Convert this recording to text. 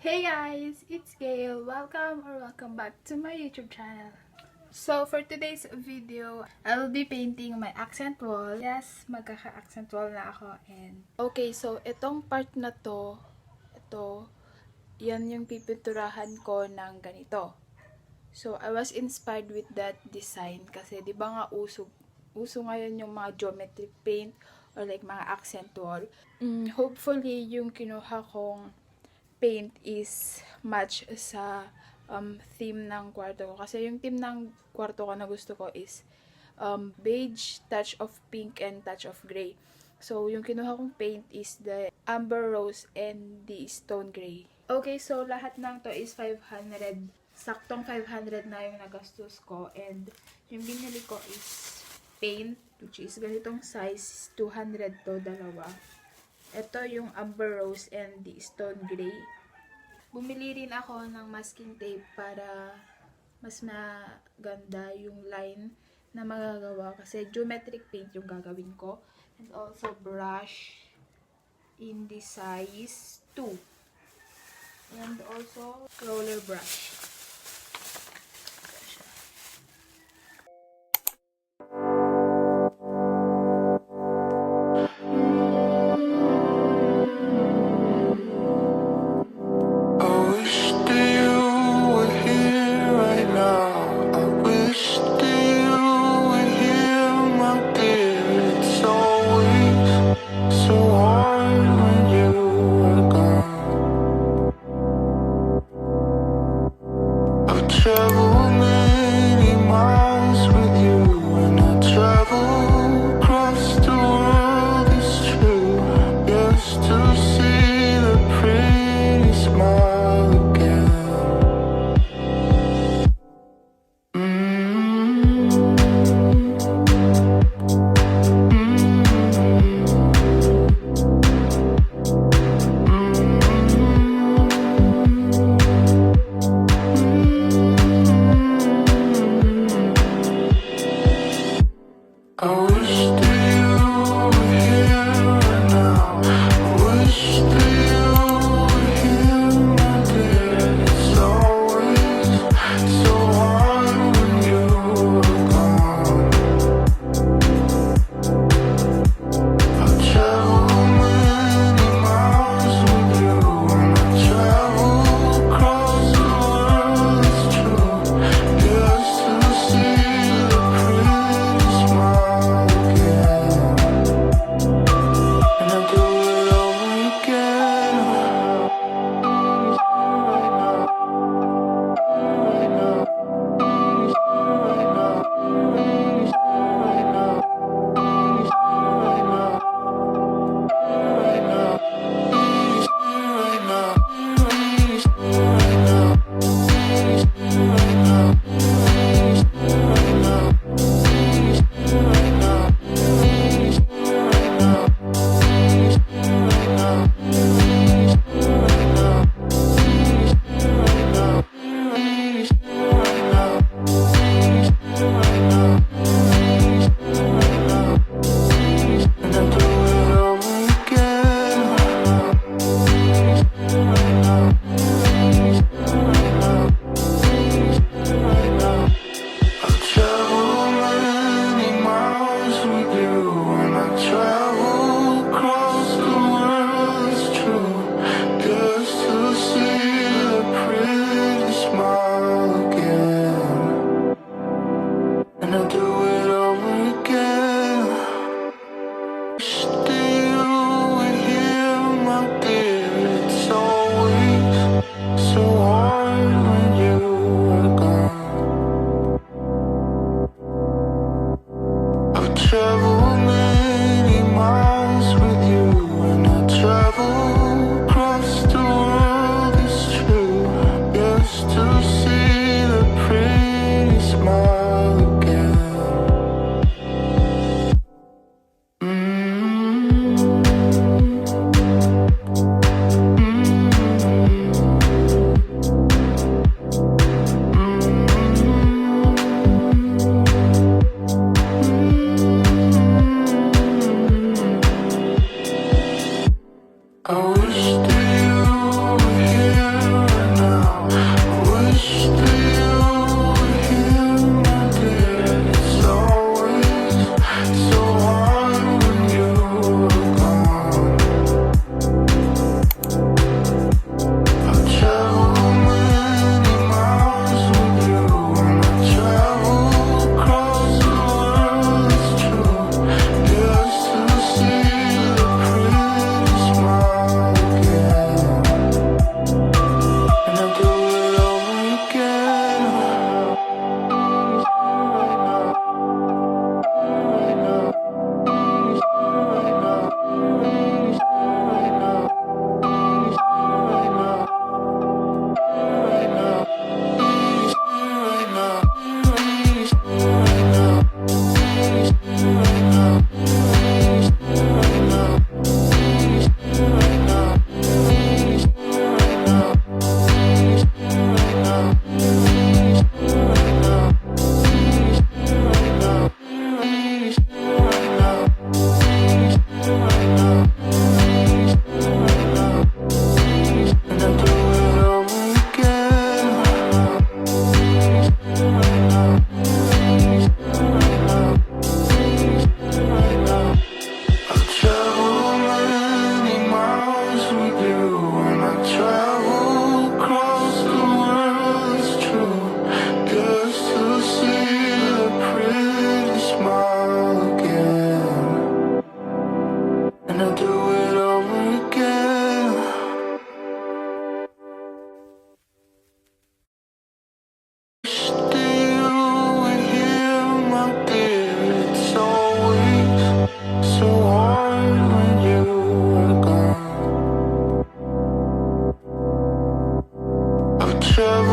Hey guys, it's Gayle. Welcome back to my YouTube channel. So for today's video, I will be painting my accent wall. Yes, magkaka-accent wall na ako. And okay, so itong part na to, yan yung pipinturahan ko ng ganito. So I was inspired with that design kasi 'di ba nga uso ngayon yung mga geometric paint or like mga accent wall. Hopefully yung kinuha kong paint is match sa theme ng kwarto ko. Kasi yung theme ng kwarto ko na gusto ko is beige, touch of pink, and touch of gray. So, yung kinuha kong paint is the amber rose and the stone gray. Okay, so lahat ng to is 500. Saktong 500 na yung nagastos ko. And yung binili ko is paint, which is ganitong size, 200 to, dalawa. Ito yung amber rose and the stone gray. Bumili rin ako ng masking tape para mas maganda yung line na magagawa kasi geometric paint yung gagawin ko. And also brush in the size 2. And also roller brush. So trouble.